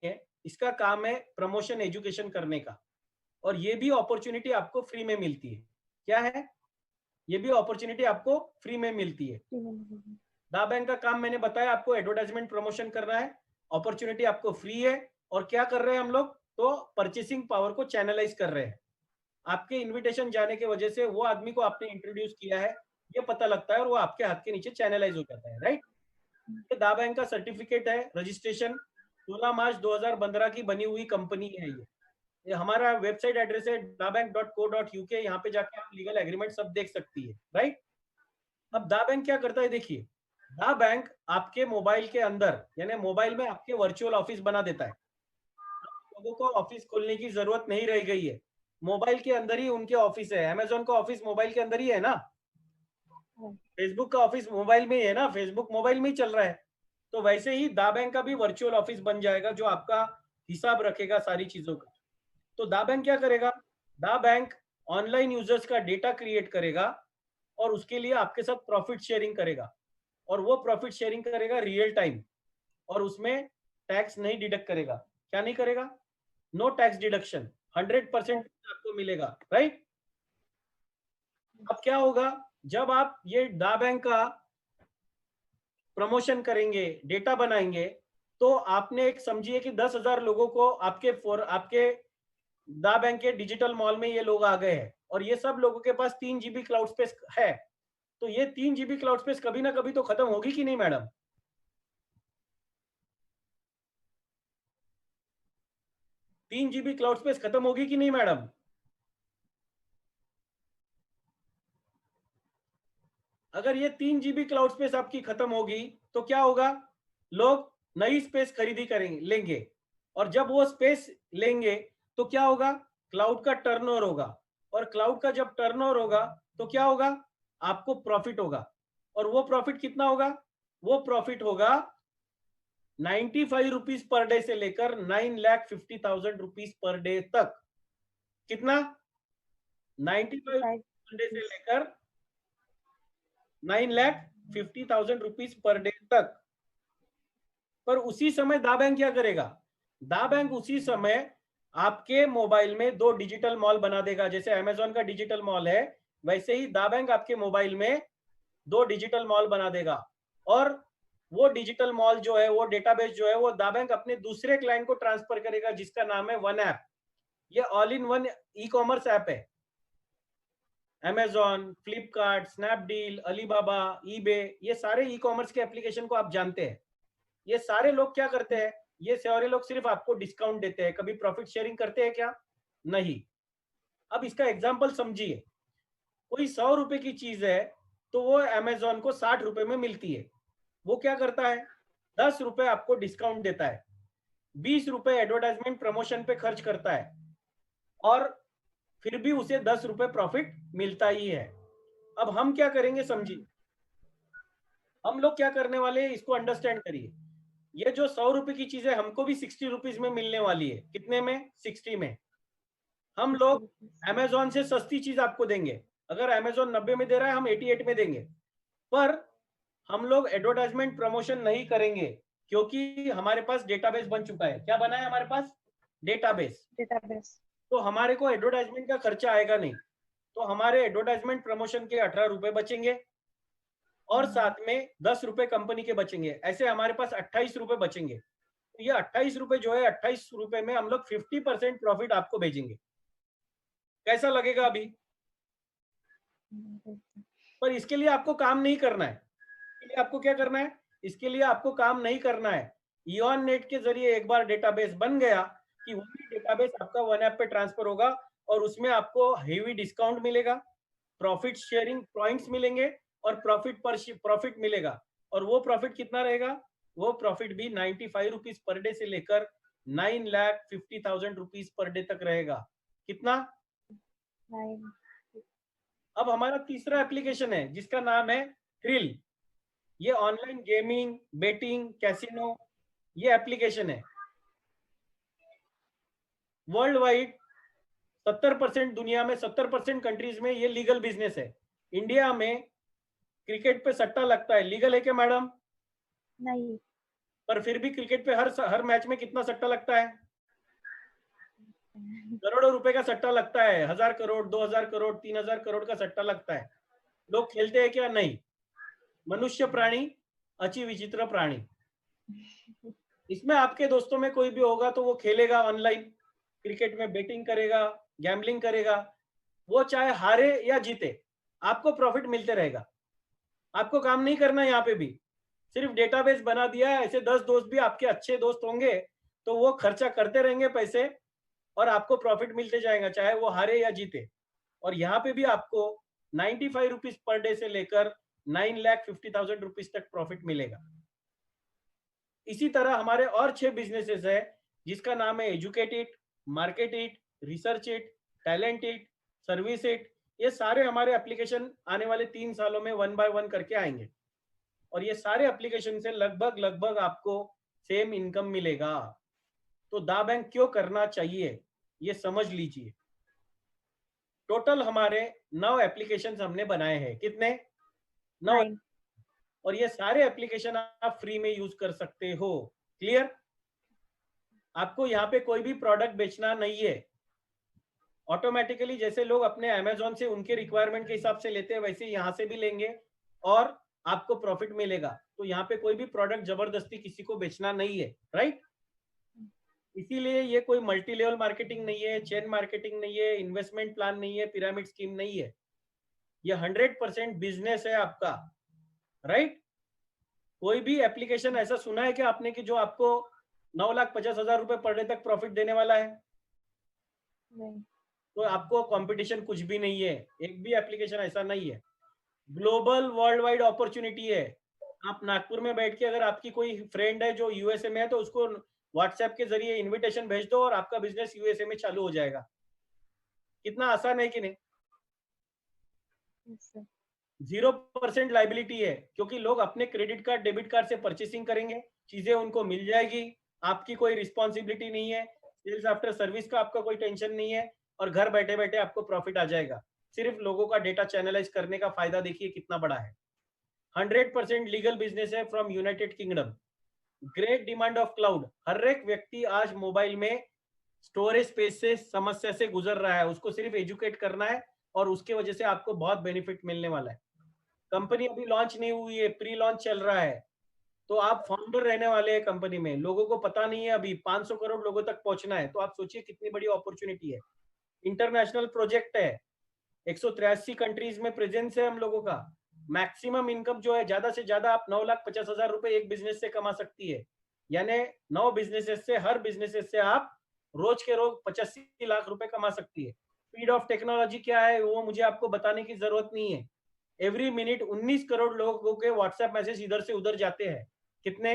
है, इसका काम है प्रमोशन एजुकेशन करने का, और ये भी अपॉर्चुनिटी आपको फ्री में मिलती है। क्या है? ये भी अपॉर्चुनिटी आपको फ्री में मिलती है। दा बैंक का काम मैंने बताया, आपको एडवर्टाइजमेंट प्रमोशन करना है, अपॉर्चुनिटी आपको फ्री है, और क्या कर रहे हैं हम लोग, तो परचेसिंग पावर को चैनलाइज कर रहे हैं। आपके इनविटेशन जाने की वजह से वो आदमी को आपने इंट्रोड्यूस किया है, ये पता लगता है, और वो आपके हाथ के नीचे चैनलाइज हो जाता है, राइट। ये दा बैंक का सर्टिफिकेट है, रजिस्ट्रेशन 16 मार्च 2015 की बनी हुई कंपनी है। ये हमारा वेबसाइट एड्रेस है dabank.co.uk, यहाँ पे जाके आप लीगल एग्रीमेंट सब देख सकती है, राइट। अब दा बैंक क्या करता है, देखिए, दा बैंक आपके मोबाइल के अंदर, यानी मोबाइल में आपके वर्चुअल ऑफिस बना देता है। लोगों को ऑफिस खोलने की जरूरत नहीं रह गई है, मोबाइल के अंदर ही उनके ऑफिस है। अमेजोन का ऑफिस मोबाइल के अंदर ही है ना, फेसबुक का ऑफिस मोबाइल में ही है ना, फेसबुक मोबाइल में ही चल रहा है। तो वैसे ही दा बैंक का भी वर्चुअल ऑफिस बन जाएगा, जो आपका हिसाब रखेगा सारी चीजों का। तो दा बैंक क्या करेगा, दा बैंक ऑनलाइन यूजर्स का डेटा क्रिएट करेगा, और उसके लिए आपके साथ प्रॉफिट शेयरिंग करेगा, और वो प्रॉफिट शेयरिंग करेगा रियल टाइम, और उसमें टैक्स नहीं डिडक्ट करेगा। क्या नहीं करेगा? नो टैक्स डिडक्शन, 100% आपको मिलेगा, राइट। अब क्या होगा, जब आप ये दा बैंक का प्रमोशन करेंगे, डेटा बनाएंगे, तो आपने एक समझिए कि 10,000 लोगों को आपके दा बैंक के डिजिटल मॉल में ये लोग आ गए हैं, और ये सब लोगों के पास 3 GB क्लाउड स्पेस है। तो ये 3 GB क्लाउड स्पेस कभी ना कभी तो खत्म होगी कि नहीं मैडम? 3 GB क्लाउड स्पेस खत्म होगी कि नहीं मैडम? अगर ये 3 GB क्लाउड स्पेस आपकी खत्म होगी, तो क्या होगा, लोग नई स्पेस खरीदी करेंगे, लेंगे, और जब वो स्पेस लेंगे तो क्या होगा, क्लाउड का टर्नओवर होगा, और क्लाउड का जब टर्नओवर होगा तो क्या होगा, आपको प्रॉफिट होगा। और वो प्रॉफिट कितना होगा, वो प्रॉफिट होगा 95 रुपीज पर डे से लेकर 9,50,000 रुपीज पर डे तक। कितना? 95 पर डे से लेकर 9,50,000 रुपीज पर डे तक। पर उसी समय दा बैंक क्या करेगा, दा बैंक उसी समय आपके मोबाइल में 2 डिजिटल मॉल बना देगा। जैसे अमेजोन का डिजिटल मॉल है, वैसे ही दा बैंक आपके मोबाइल में 2 डिजिटल मॉल बना देगा, और वो डिजिटल मॉल जो है, वो डेटाबेस जो है, वो दा बैंक अपने दूसरे क्लाइंट को ट्रांसफर करेगा, जिसका नाम है वन ऐप। ये all in one e commerce app है। Amazon, Flipkart, Snapdeal, Alibaba, eBay, ये सारे ई कॉमर्स के एप्लीकेशन को आप जानते हैं। ये सारे लोग क्या करते हैं, ये सारे लोग सिर्फ आपको डिस्काउंट देते हैं, कभी प्रॉफिट शेयरिंग करते हैं क्या? नहीं। अब इसका एग्जाम्पल समझिए, कोई 100 रुपए की चीज है, तो वो अमेजोन को 60 रुपए में मिलती है। वो क्या करता है, 10 रुपए आपको डिस्काउंट देता है, 20 रुपए एडवर्टाइजमेंट प्रमोशन पे खर्च करता है, और फिर भी उसे 10 रुपए प्रॉफिट मिलता ही है। अब हम क्या करेंगे समझिए, हम लोग क्या करने वाले हैं, इसको अंडरस्टैंड करिए। ये जो 100 रुपए की चीज है, हमको भी 60 रुपीज में मिलने वाली है। कितने में? 60 में। हम लोग अमेजोन से सस्ती चीज आपको देंगे। अगर अमेजोन 90 में दे रहा है, हम 88 में देंगे। पर हम लोग एडवर्टाइजमेंट प्रमोशन नहीं करेंगे, क्योंकि हमारे पास डेटाबेस बन चुका है। क्या बना है हमारे पास? डेटाबेस। तो हमारे को एडवर्टाइजमेंट का खर्चा आएगा नहीं, तो हमारे एडवर्टाइजमेंट प्रमोशन के 18 रुपए बचेंगे, और साथ में 10 रुपए कंपनी के बचेंगे। ऐसे हमारे पास 28 रुपए बचेंगे। तो ये 28 रुपए जो है, 28 रुपए में हम लोग 50% प्रॉफिट आपको भेजेंगे। कैसा लगेगा अभी? पर इसके लिए आपको काम नहीं करना है। इसके लिए आपको क्या करना है? इसके लिए आपको काम नहीं करना है। इऑन नेट के जरिए एक बार डेटाबेस बन गया कि वही डेटाबेस आपका वन ऐप पे ट्रांसफर होगा, और उसमें आपको हेवी डिस्काउंट मिलेगा, प्रॉफिट शेयरिंग पॉइंट्स मिलेंगे, और प्रॉफिट मिलेगा। और वो प्रॉफिट कितना रहेगा? वो प्रॉफिट भी 95 रुपीज पर डे से लेकर 9,50,000 रुपीज पर डे तक रहेगा। कितना? अब हमारा तीसरा एप्लीकेशन है, जिसका नाम है थ्रिल। ये ऑनलाइन गेमिंग, बेटिंग, कैसीनो, ये एप्लीकेशन है। वर्ल्ड वाइड 70% दुनिया में, 70% कंट्रीज में ये लीगल बिजनेस है। इंडिया में क्रिकेट पे सट्टा लगता है, लीगल है क्या मैडम? नहीं। पर फिर भी क्रिकेट पे हर मैच में कितना सट्टा लगता है? करोड़ों रुपए का सट्टा लगता है, 1000 करोड़, 2000 करोड़, 3000 करोड़ का सट्टा लगता है। लोग खेलते हैं क्या? नहीं। मनुष्य प्राणी अति विचित्र प्राणी। इसमें आपके दोस्तों में कोई भी होगा तो वो खेलेगा ऑनलाइन, क्रिकेट में बेटिंग करेगा, गैम्बलिंग करेगा, वो चाहे हारे या जीते, आपको प्रॉफिट मिलते रहेगा। आपको काम नहीं करना, यहाँ पे भी सिर्फ डेटाबेस बना दिया है। ऐसे 10 दोस्त भी आपके अच्छे दोस्त होंगे तो वो खर्चा करते रहेंगे पैसे और आपको प्रॉफिट मिलते जाएगा, चाहे वो हारे या जीते। और यहाँ पे भी आपको 95 रुपीज पर डे से लेकर 9,50,000 रुपीज तक प्रॉफिट मिलेगा। इसी तरह हमारे और 6 बिजनेसेस है जिसका नाम है educate it, market it, research it, talent it, service it. ये सारे हमारे एप्लीकेशन आने वाले 3 सालों में 1 बाय 1 करके आएंगे और ये सारे एप्लीकेशन से लगभग आपको सेम इनकम मिलेगा। तो दा बैंक क्यों करना चाहिए ये समझ लीजिए। टोटल हमारे 9 एप्लीकेशन हमने बनाए हैं। कितने? 9। और ये सारे एप्लीकेशन आप फ्री में यूज कर सकते हो। क्लियर? आपको यहाँ पे कोई भी प्रोडक्ट बेचना नहीं है। ऑटोमेटिकली जैसे लोग अपने अमेजोन से उनके रिक्वायरमेंट के हिसाब से लेते हैं वैसे यहाँ से भी लेंगे और आपको प्रॉफिट मिलेगा। तो यहाँ पे कोई भी प्रोडक्ट जबरदस्ती किसी को बेचना नहीं है, राइट? इसीलिए ये कोई मल्टी लेवल मार्केटिंग नहीं है, चेन मार्केटिंग नहीं है, इन्वेस्टमेंट प्लान नहीं है, पिरामिड स्कीम नहीं है। ये 100% बिजनेस है आपका, राइट? कोई भी एप्लीकेशन ऐसा सुना है कि आपने कि जो आपको 9,50,000 रुपए पर डे तक प्रॉफिट देने वाला है? नहीं। तो आपको कंपटीशन कुछ भी नहीं है, एक भी एप्लीकेशन ऐसा नहीं है। ग्लोबल वर्ल्ड वाइड अपॉर्चुनिटी है। आप नागपुर में बैठ के अगर आपकी कोई फ्रेंड है जो यूएसए में है तो उसको व्हाट्सएप के जरिए इनविटेशन भेज दो और आपका बिजनेस यूएसए में चालू हो जाएगा। कितना आसान है कि नहीं? 0% लाइबिलिटी है क्योंकि लोग अपने क्रेडिट कार्ड डेबिट कार्ड से परचेसिंग करेंगे, चीजें उनको मिल जाएगी, आपकी कोई रिस्पॉन्सिबिलिटी नहीं है, सेल्स आफ्टर सर्विस का आपका कोई टेंशन नहीं है और घर बैठे बैठे आपको प्रॉफिट आ जाएगा। सिर्फ लोगों का डेटा चैनलाइज करने का फायदा देखिए कितना बड़ा है। 100% लीगल बिजनेस है from United Kingdom. Great demand of cloud. हर एक व्यक्ति आज मोबाइल में स्टोरेज स्पेस से समस्या से गुजर रहा है, उसको सिर्फ एजुकेट करना है और उसके वजह से आपको बहुत बेनिफिट मिलने वाला है। कंपनी अभी लॉन्च नहीं हुई है, प्री लॉन्च चल रहा है, तो आप फाउंडर रहने वाले हैं कंपनी में। लोगों को पता नहीं है, अभी 500 करोड़ लोगों तक पहुंचना है, तो आप सोचिए कितनी बड़ी अपॉर्चुनिटी है। इंटरनेशनल प्रोजेक्ट है, 183 कंट्रीज में प्रेजेंस है हम लोगों का। मैक्सिमम इनकम जो है ज्यादा से ज्यादा आप 9,50,000 रुपए एक बिजनेस से कमा सकती है, यानी 9 बिजनेसेस से, हर बिजनेसेस से आप रोज के रोज 85 लाख रुपए कमा सकती है। स्पीड ऑफ टेक्नोलॉजी क्या है वो मुझे आपको बताने की जरूरत नहीं है। एवरी मिनट 19 करोड़ लोगों के व्हाट्सएप मैसेज इधर से उधर जाते हैं। कितने?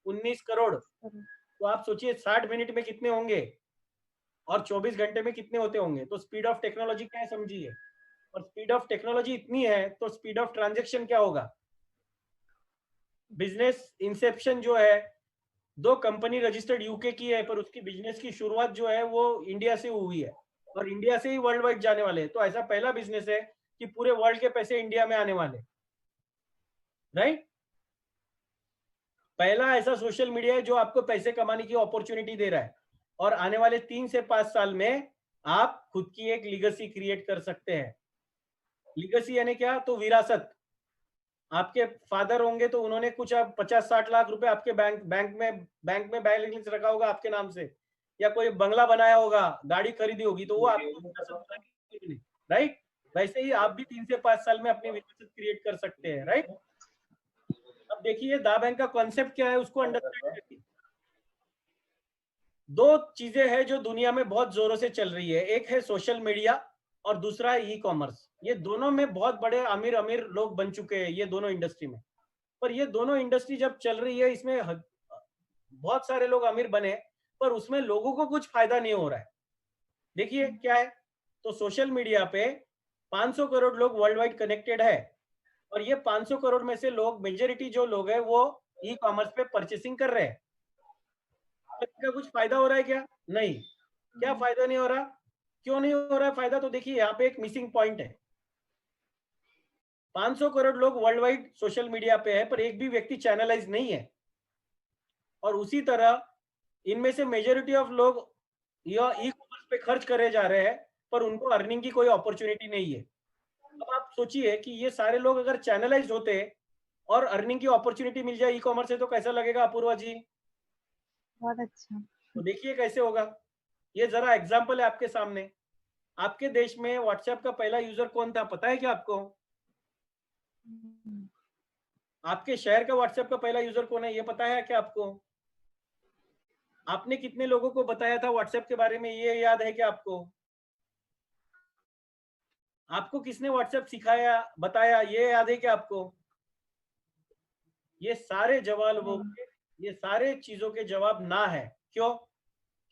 19 करोड़। तो आप सोचिए 60 मिनट में कितने होंगे और 24 घंटे में कितने होते होंगे। तो स्पीड ऑफ टेक्नोलॉजी क्या है समझिए। और स्पीड ऑफ टेक्नोलॉजी इतनी है तो स्पीड ऑफ ट्रांजैक्शन क्या होगा। बिजनेस इंसेप्शन जो है, 2 कंपनी रजिस्टर्ड यूके की है पर उसकी बिजनेस की शुरुआत जो है वो इंडिया से हुई है और इंडिया से ही वर्ल्ड वाइड जाने वाले हैं। तो ऐसा पहला बिजनेस है कि पूरे वर्ल्ड के पैसे इंडिया में आने वाले, राइट? पहला ऐसा सोशल मीडिया है जो आपको पैसे कमाने की अपॉर्चुनिटी दे रहा है और आने वाले 3 से 5 साल में आप खुद की एक लीगेसी क्रिएट कर सकते हैं। लीगेसी यानी क्या? तो विरासत। आपके फादर होंगे तो उन्होंने कुछ 50-60 लाख रुपए आपके बैंक में बैलेंस रखा होगा आपके नाम से, या कोई बंगला बनाया होगा, गाड़ी खरीदी होगी, तो वो आपको, राइट? वैसे ही आप भी 3 से 5 साल में अपनी विरासत क्रिएट कर सकते हैं, राइट? अब देखिए दा बैंक का कॉन्सेप्ट क्या है उसको अंडरस्टैंड करिए। 2 चीजें हैं जो दुनिया में बहुत जोरों से चल रही है, एक है सोशल मीडिया और दूसरा है ई कॉमर्स। ये दोनों में बहुत बड़े अमीर अमीर लोग बन चुके हैं ये दोनों इंडस्ट्री में। पर ये दोनों इंडस्ट्री जब चल रही है इसमें बहुत सारे लोग अमीर बने पर उसमें लोगों को कुछ फायदा नहीं हो रहा है। देखिए क्या है, तो सोशल मीडिया पे 500 करोड़ लोग वर्ल्ड वाइड कनेक्टेड है और ये 500 करोड़ में से लोग, मेजोरिटी जो लोग है वो ई कॉमर्स पे परचेसिंग कर रहे हैं। क्या कुछ फायदा हो रहा है क्या? नहीं। क्या फायदा नहीं हो रहा? क्यों नहीं हो रहा है फायदा? तो देखिए यहाँ पे एक मिसिंग पॉइंट है। 500 करोड़ लोग वर्ल्ड वाइड सोशल मीडिया पे है पर एक भी व्यक्ति चैनलाइज नहीं है। और उसी तरह इनमें से मेजोरिटी ऑफ लोग या ई कॉमर्स पे खर्च करे जा रहे हैं, पर उनको अर्निंग की कोई अपॉर्चुनिटी नहीं है। अब आप सोचिए कि ये सारे लोग अगर चैनलाइज होते और अर्निंग की अपॉर्चुनिटी मिल जाए ई कॉमर्स से, तो कैसा लगेगा अपूर्वा जी? बहुत अच्छा। तो देखिए कैसे होगा। ये जरा एग्जाम्पल है आपके सामने। आपके देश में व्हाट्सएप का पहला यूजर कौन था, पता है क्या आपको? आपके शहर का व्हाट्सएप का पहला यूजर कौन है, ये पता है क्या आपको? आपने कितने लोगों को बताया था व्हाट्सएप के बारे में, ये याद है क्या आपको? आपको किसने व्हाट्सएप सिखाया, बताया, ये याद है क्या आपको? ये सारे जवाब वो, ये सारे चीजों के जवाब ना है। क्यों?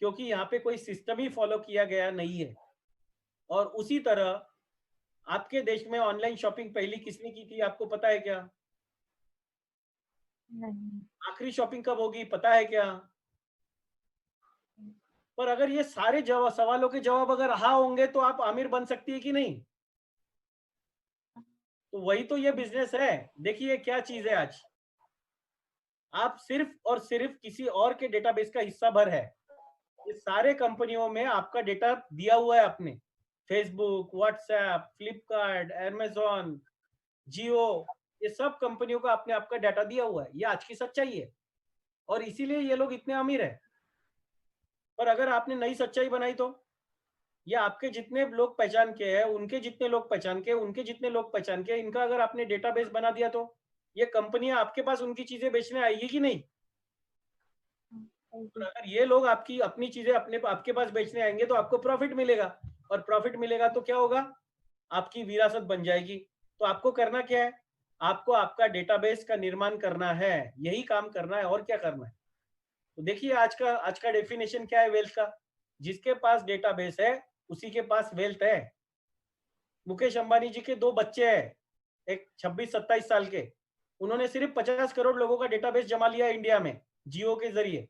क्योंकि यहाँ पे कोई सिस्टम ही फॉलो किया गया नहीं है। और उसी तरह आपके देश में ऑनलाइन शॉपिंग पहली किसने की थी, आपको पता है क्या? नहीं। आखिरी शॉपिंग कब होगी, पता है क्या? पर अगर ये सारे जवाब, सवालों के जवाब अगर हाँ होंगे, तो आप आमिर बन सकती है कि नहीं? तो वही तो ये बिजनेस है। देखिए क्या चीज है आज। आप सिर्फ और सिर्फ किसी और के डेटाबेस का हिस्सा भर है। ये सारे कंपनियों में आपका डेटा दिया हुआ है आपने। फेसबुक, व्हाट्सएप, फ्लिपकार्ट, अमेजॉन, जियो, ये सब कंपनियों का आपने आपका डाटा दिया हुआ है। ये आज की सच्चाई है और इसीलिए ये लोग इतने अमीर है। पर अगर आपने नई सच्चाई बनाई तो, ये आपके जितने लोग पहचान के हैं, उनके जितने लोग पहचान के, उनके जितने लोग पहचान के, इनका अगर आपने डेटाबेस बना दिया, तो ये कंपनियां आपके पास उनकी चीजें बेचने आएगी कि नहीं? और अगर ये लोग आपकी अपनी चीजें अपने आपके पास बेचने आएंगे, तो आपको प्रॉफिट मिलेगा। और प्रॉफिट मिलेगा तो क्या होगा? आपकी विरासत बन जाएगी। तो आपको करना क्या है? आपको आपका डेटाबेस का निर्माण करना है, यही काम करना है, और क्या करना है? तो देखिए आज का डेफिनेशन क्या है वेल्थ का। जिसके पास डेटाबेस है, उसी के पास वेल्थ है। मुकेश अंबानी जी के 2 बच्चे हैं, एक 26-27 साल के। उन्होंने सिर्फ 50 करोड़ लोगों का डेटाबेस जमा लिया इंडिया में जियो के जरिए।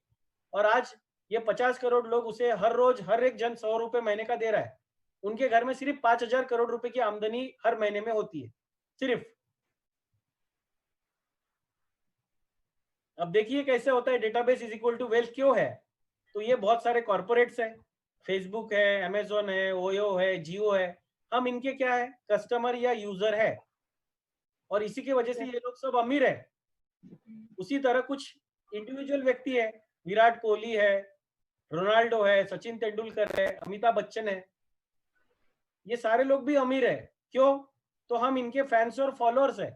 और आज ये 50 करोड़ लोग उसे हर रोज हर एक जन 100 रुपए महीने का दे रहा है। उनके घर में सिर्फ 5,000 करोड़ रुपए की आमदनी हर महीने में होती है सिर्फ। अब देखिए कैसे होता है। Database is equal to wealth क्यों है? तो ये बहुत सारे कॉर्पोरेट्स हैं, फेसबुक है, अमेजोन है, ओयो है, जियो है। हम इनके क्या है, कस्टमर या यूजर है। और इसी की वजह से ये लोग सब अमीर है। उसी तरह कुछ इंडिविजुअल व्यक्ति है, विराट कोहली है, रोनाल्डो है, सचिन तेंदुलकर है, अमिताभ बच्चन है। ये सारे लोग भी अमीर है। क्यों? तो हम इनके फैंस और फॉलोअर्स है।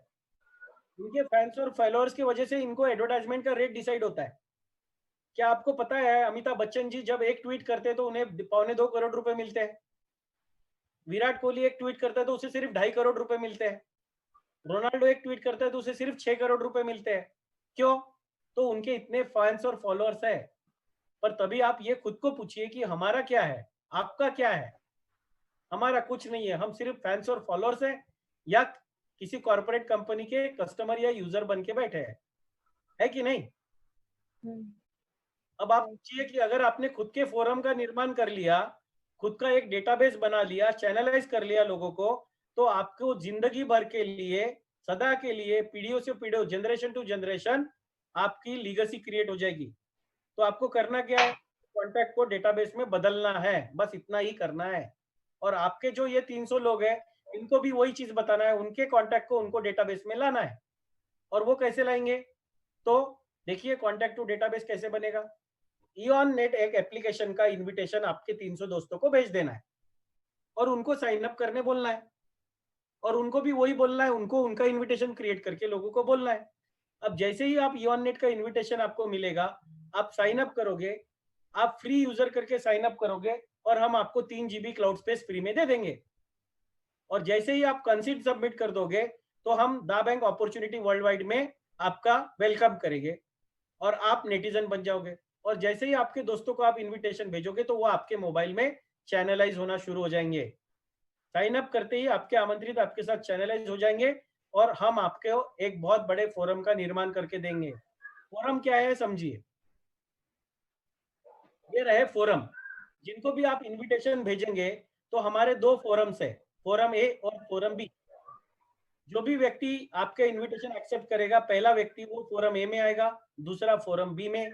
इनके फैंस और फॉलोअर्स की वजह से इनको एडवर्टाइजमेंट का रेट डिसाइड होता है। क्या आपको पता है, अमिताभ बच्चन जी जब एक ट्वीट करते हैं तो उन्हें 2.25 करोड़ रुपए मिलते हैं। विराट कोहली एक ट्वीट करता है तो उसे सिर्फ 2.5 करोड़ रुपए मिलते हैं। रोनाल्डो एक ट्वीट करता है तो उसे सिर्फ 6 करोड़ रुपए मिलते हैं। क्यों? तो उनके इतने फैंस और फॉलोअर्स है। पर तभी आप ये खुद को पूछिए कि हमारा क्या है, आपका क्या है? हमारा कुछ नहीं है। हम सिर्फ फैंस और फॉलोअर्स है, या किसी कॉर्पोरेट कंपनी के कस्टमर या यूजर बन के बैठे हैं। है कि नहीं? अब आप सोचिए कि अगर आपने खुद के फोरम का निर्माण कर लिया, खुद का एक डेटाबेस बना लिया, चैनलाइज कर लिया लोगों को, तो आपको जिंदगी भर के लिए, सदा के लिए, पीढ़ियों से पीढ़ियों, जनरेशन टू जनरेशन आपकी लीगेसी क्रिएट हो जाएगी। तो आपको करना क्या है? कॉन्टैक्ट को डेटाबेस में बदलना है, बस इतना ही करना है। और आपके जो ये 300 लोग हैं, इनको भी वही चीज बताना है, उनके कॉन्टैक्ट को उनको डेटाबेस में लाना है। और वो कैसे लाएंगे? तो देखिए कॉन्टैक्ट टू डेटाबेस कैसे बनेगा। ईऑन नेट एक एप्लीकेशन का इनविटेशन आपके 300 दोस्तों को भेज देना है और उनको साइन अप करने बोलना है। और उनको भी वही बोलना है, उनको उनका इनविटेशन क्रिएट करके लोगों को बोलना है। अब जैसे ही आप ईऑन नेट का इनविटेशन आपको मिलेगा, आप साइन अप करोगे, आप फ्री यूजर करके साइन अप करोगे, और हम आपको 3 GB क्लाउड स्पेस फ्री में दे देंगे। और जैसे ही आप कंसिट सबमिट कर दोगे, तो हम दा बैंक अपॉर्चुनिटी वर्ल्ड वाइड में आपका वेलकम करेंगे और आप नेटिजन बन जाओगे। और जैसे ही आपके दोस्तों को आप इनविटेशन भेजोगे, तो वो आपके मोबाइल में चैनलाइज होना शुरू हो जाएंगे। साइन अप करते ही आपके आमंत्रित आपके साथ चैनलाइज हो जाएंगे और हम आपको एक बहुत बड़े फोरम का निर्माण करके देंगे। फोरम क्या है समझिए। ये रहे फोरम। जिनको भी आप इनविटेशन भेजेंगे, तो हमारे 2 फोरम्स है, फोरम ए और फोरम बी। जो भी व्यक्ति आपके इनविटेशन एक्सेप्ट करेगा, पहला व्यक्ति वो फोरम ए में आएगा, दूसरा फोरम बी में।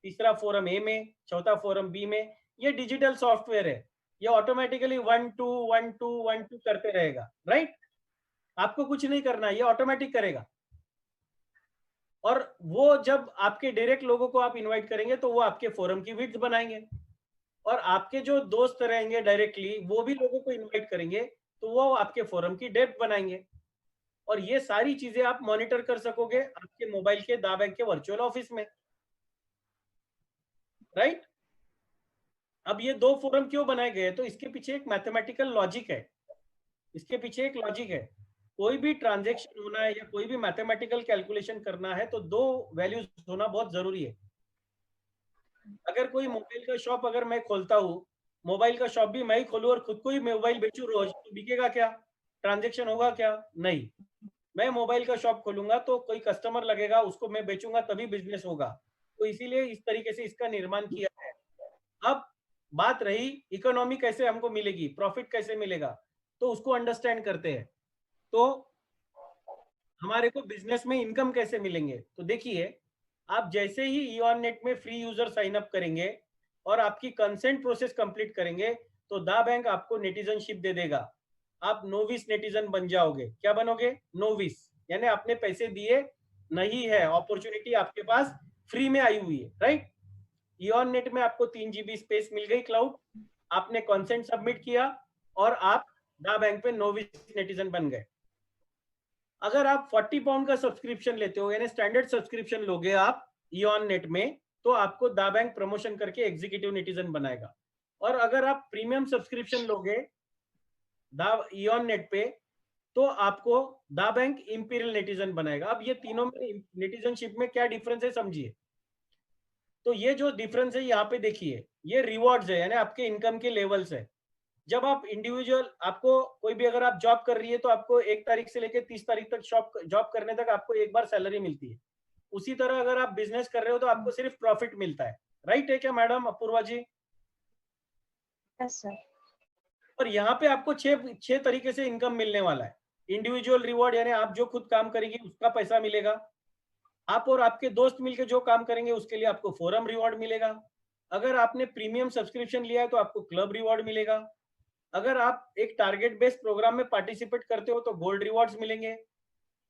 तीसरा फोरम ए में, चौथा फोरम बी में। ये डिजिटल सॉफ्टवेयर है, ये ऑटोमेटिकली 1 2 1 2 1 2 करते रहेगा, राइट। आपको कुछ नहीं करना, ये ऑटोमेटिक करेगा। और वो जब आपके डायरेक्ट लोगों को आप इनवाइट करेंगे तो वो आपके फोरम की विड्थ बनाएंगे, और आपके जो दोस्त रहेंगे डायरेक्टली वो भी लोगों को इनवाइट करेंगे तो वो आपके फोरम की डेप्थ बनाएंगे। और ये सारी चीजें आप मॉनिटर कर सकोगे आपके मोबाइल के दा बैंक के वर्चुअल ऑफिस में, राइट। अब ये दो फोरम क्यों बनाए गए, तो इसके पीछे एक मैथमेटिकल लॉजिक है, इसके पीछे एक लॉजिक है। कोई भी ट्रांजेक्शन होना है या कोई भी मैथमेटिकल कैलकुलेशन करना है तो दो वैल्यूज होना बहुत जरूरी है। अगर कोई मोबाइल का शॉप अगर मैं खोलता हूँ, मोबाइल का शॉप भी मैं ही खोलूँ और खुद को ही मोबाइल बेचूं रोज, तो बिकेगा क्या, ट्रांजेक्शन होगा क्या, नहीं। मैं मोबाइल का शॉप खोलूंगा तो कोई कस्टमर लगेगा, उसको मैं बेचूंगा तभी बिजनेस होगा। तो इसीलिए इस तरीके से इसका निर्माण किया है। अब बात रही इकोनॉमी कैसे हमको मिलेगी, प्रॉफिट कैसे मिलेगा, तो उसको अंडरस्टैंड करते हैं। तो हमारे को बिजनेस में इनकम कैसे मिलेंगे, तो देखिए, आप जैसे ही ईऑन नेट में फ्री यूजर साइन अप करेंगे और आपकी कंसेंट प्रोसेस कंप्लीट करेंगे तो दा बैंक आपको नेटिजनशिप दे देगा। आप नोविस नेटिजन बन जाओगे। क्या बनोगे, नोविस, यानी आपने पैसे दिए नहीं है, अपॉर्चुनिटी आपके पास फ्री में आई हुई है, राइट। ईऑन नेट में आपको 3 GB स्पेस मिल गई क्लाउड, आपने कंसेंट सबमिट किया और आप दा बैंक पे नोविस नेटिजन बन गए। अगर आप 40 पाउंड का सब्सक्रिप्शन लेते हो, यानी स्टैंडर्ड सब्सक्रिप्शन लोगे आप ईऑन नेट में, तो आपको दा बैंक प्रमोशन करके एग्जीक्यूटिव नेटिजन बनाएगा। और अगर आप प्रीमियम सब्सक्रिप्शन लोगे दा ईऑन नेट पे, तो आपको दा बैंक इंपीरियल नेटिजन बनाएगा। अब ये तीनों में नेटिजनशिप में क्या डिफरेंस है समझिए। तो ये जो डिफरेंस है यहाँ पे देखिए, ये रिवॉर्ड्स है, यानी आपके इनकम के लेवल्स है। जब आप इंडिविजुअल, आपको कोई भी अगर आप जॉब कर रही है तो आपको 1 तारीख से लेकर 30 तारीख तक जॉब करने तक आपको एक बार सैलरी मिलती है। उसी तरह अगर आप बिजनेस कर रहे हो तो आपको सिर्फ प्रॉफिट मिलता है, राइट है क्या madam Apoorva ji. Yes sir. और यहाँ पे आपको छह तरीके से इनकम मिलने वाला है। इंडिविजुअल रिवॉर्ड, यानी आप जो खुद काम करेंगे उसका पैसा मिलेगा। आप और आपके दोस्त मिलकर जो काम करेंगे उसके लिए आपको फोरम रिवॉर्ड मिलेगा। अगर आपने प्रीमियम सब्सक्रिप्शन लिया है तो आपको क्लब रिवॉर्ड मिलेगा। अगर आप एक टारगेट बेस्ड प्रोग्राम में पार्टिसिपेट करते हो तो गोल्ड रिवॉर्ड्स मिलेंगे।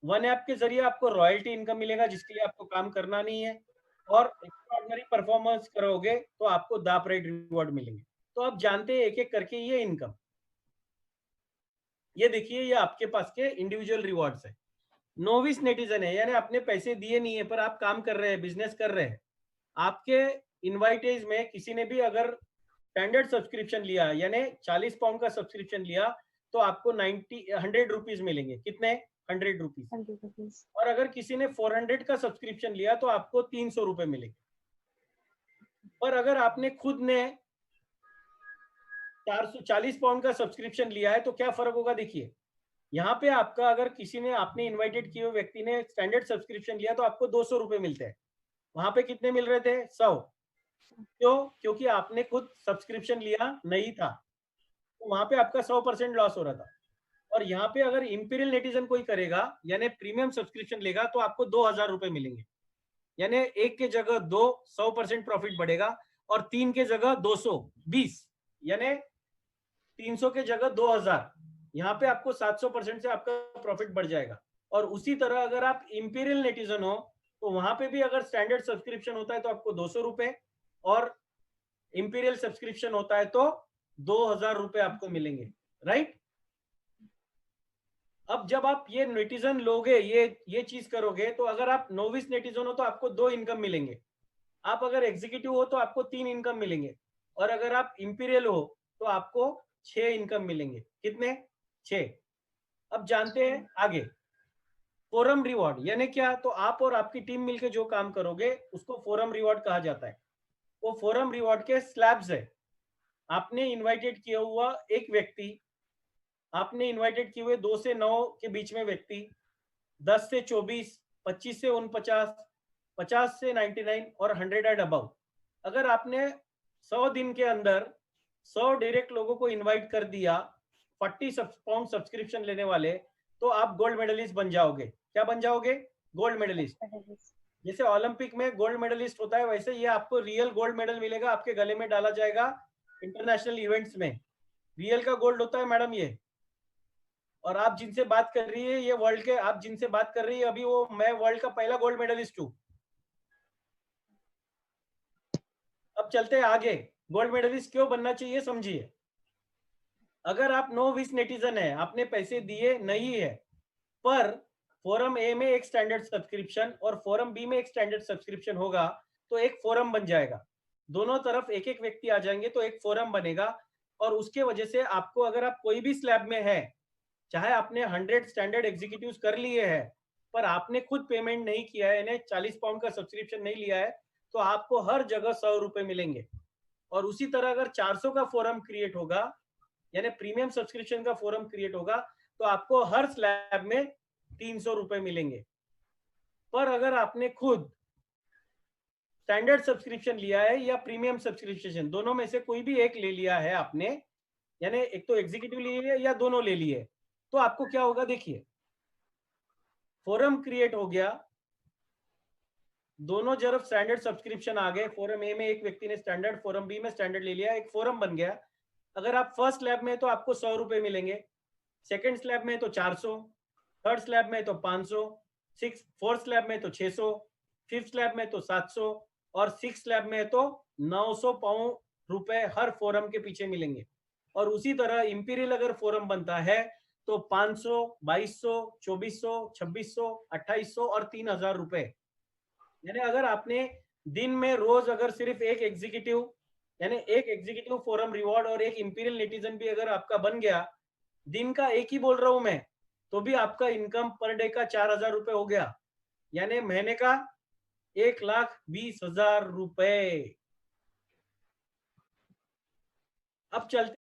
वन ऐप के जरिए आपको रॉयल्टी इनकम मिलेगा जिसके लिए आपको काम करना नहीं है। और एक्स्ट्राऑर्डिनरी परफॉर्मेंस करोगे तो आपको दा प्राइड रिवॉर्ड मिलेंगे। तो आप जानते हैं एक एक करके ये इनकम। ये देखिए, ये आपके पास के इंडिविजुअल रिवॉर्ड्स है। नोविस नेटिजन है, यानी आपने पैसे दिए नहीं है पर आप काम कर रहे हैं, बिजनेस कर रहे हैं। आपके इनवाइटेज में किसी ने भी अगर स्टैंडर्ड सब्सक्रिप्शन लिया, यानी 40 पाउंड का सब्सक्रिप्शन लिया, तो आपको 100 रुपीज मिलेंगे। कितने, 100 रुपीज। 100 रुपीज। और अगर किसी ने 400 का सब्सक्रिप्शन लिया तो आपको 300 रुपए मिलेंगे। और अगर आपने खुद ने 440 पाउंड का सब्सक्रिप्शन लिया है तो क्या फर्क होगा, देखिए। यहाँ पे आपका, अगर किसी ने, आपने इन्वाइटेड किए हुए व्यक्ति ने स्टैंडर्ड सब्सक्रिप्शन लिया तो आपको 200 रुपए मिलते हैं। वहां पे कितने मिल रहे थे, 100। क्यों, क्योंकि आपने खुद सब्सक्रिप्शन लिया नहीं था, तो वहां पे आपका 100% लॉस हो रहा था। और यहाँ पे अगर इंपीरियल नेटिजन कोई करेगा, यानी प्रीमियम सब्सक्रिप्शन लेगा, तो आपको 2000 रुपए मिलेंगे। यानी एक के जगह 2, 100% प्रॉफिट बढ़ेगा। और 3 के जगह 220, यानी 300 के जगह 2000। यहाँ पे आपको 700% से आपका प्रॉफिट बढ़ जाएगा। और उसी तरह अगर आप इंपीरियल नेटिजन हो तो वहां पे भी अगर स्टैंडर्ड सब्सक्रिप्शन होता है तो आपको 200 रुपए, और इंपीरियल सब्सक्रिप्शन होता है तो 2000 रुपए आपको मिलेंगे, राइट। अब जब आप ये नेटिजन लोगे, ये चीज करोगे, तो अगर आप नोविस नेटिजन हो तो आपको 2 इनकम मिलेंगे। आप अगर एग्जीक्यूटिव हो तो आपको 3 इनकम मिलेंगे। और अगर आप इंपीरियल हो तो आपको 6 इनकम मिलेंगे। कितने, 6। अब जानते हैं आगे फोरम रिवॉर्ड यानी क्या। तो आप और आपकी टीम मिलकर जो काम करोगे उसको फोरम रिवॉर्ड कहा जाता है। वो फोरम रिवॉर्ड के स्लैब्स है। आपने इनवाइटेड किया हुआ एक व्यक्ति, आपने इनवाइटेड किए हुए 2 से 9 के बीच में व्यक्ति, 10 से 24, 25 से 49, 50 से 99 और 100 एंड अबव। अगर आपने 100 दिन के अंदर 100 डायरेक्ट लोगों को इनवाइट कर दिया 40 पाउंड सब्सक्रिप्शन लेने वाले, तो आप गोल्ड मेडलिस्ट बन जाओगे। क्या बन जाओगे, गोल्ड मेडलिस्ट। जैसे ओलंपिक में गोल्ड मेडलिस्ट होता है, वैसे ये आपको रियल गोल्ड मेडल मिलेगा, आपके गले में डाला जाएगा इंटरनेशनल इवेंट्स में। रियल का गोल्ड होता है मैडम ये। और आप जिनसे बात कर रही है, ये वर्ल्ड के, आप जिनसे बात कर रही है अभी, वो मैं वर्ल्ड का पहला गोल्ड मेडलिस्ट हूँ। अब चलते हैं आगे, गोल्ड मेडलिस्ट क्यों बनना चाहिए समझिए। अगर आप नो विस नेटिजन है, आपने पैसे दिए नहीं है, पर फोरम ए में एक स्टैंडर्ड सब्सक्रिप्शन और फोरम बी में एक स्टैंडर्ड सब्सक्रिप्शन होगा, तो एक फोरम बन जाएगा। दोनों तरफ एक एक व्यक्ति आ जाएंगे तो एक फोरम बनेगा। और उसके वजह से आपको, अगर आप कोई भी स्लैब में है, चाहे आपने 100 स्टैंडर्ड एग्जीक्यूटिव कर लिए हैं, पर आपने खुद पेमेंट नहीं किया है, यानी 40 पाउंड का सब्सक्रिप्शन नहीं लिया है, तो आपको हर जगह 100 रुपए मिलेंगे। और उसी तरह अगर 400 का फोरम क्रिएट होगा, यानी प्रीमियम सब्सक्रिप्शन का फोरम क्रिएट होगा, तो आपको हर स्लैब में 300 रुपए मिलेंगे। पर अगर आपने खुद स्टैंडर्ड सब्सक्रिप्शन लिया है या प्रीमियम सब्सक्रिप्शन, दोनों में से कोई भी एक ले लिया है आपने, यानी एक तो एग्जीक्यूटिव ले लिया या दोनों ले लिए, तो आपको क्या होगा देखिए, फोरम क्रिएट हो गया, दोनों तरफ स्टैंडर्ड सब्सक्रिप्शन आ गए, फोरम ए में एक व्यक्ति ने स्टैंडर्ड, फोरम बी में स्टैंडर्ड ले लिया, एक फोरम बन गया। अगर आप फर्स्ट स्लैब में तो आपको 100 रुपए मिलेंगे, सेकंड स्लैब में तो 400, थर्ड स्लैब में तो 500, फोर्थ स्लैब में तो 600, फिफ्थ स्लैब में तो 700 और सिक्स स्लैब में तो 900 पाउंड रुपए हर फोरम के पीछे मिलेंगे। और उसी तरह इंपीरियल अगर फोरम बनता है तो 500, 2200, 2400, 2600, 2800 और 3000 रुपए। यानी अगर आपने दिन में रोज अगर सिर्फ एक एग्जीक्यूटिव, यानी एक एग्जीक्यूटिव फोरम रिवॉर्ड और एक इंपीरियल नेटिजन भी अगर आपका बन गया, दिन का एक ही बोल रहा हूं मैं, तो भी आपका इनकम पर डे का 4000 रुपए हो गया, यानी महीने का 1,20,000 रुपए। अब चलते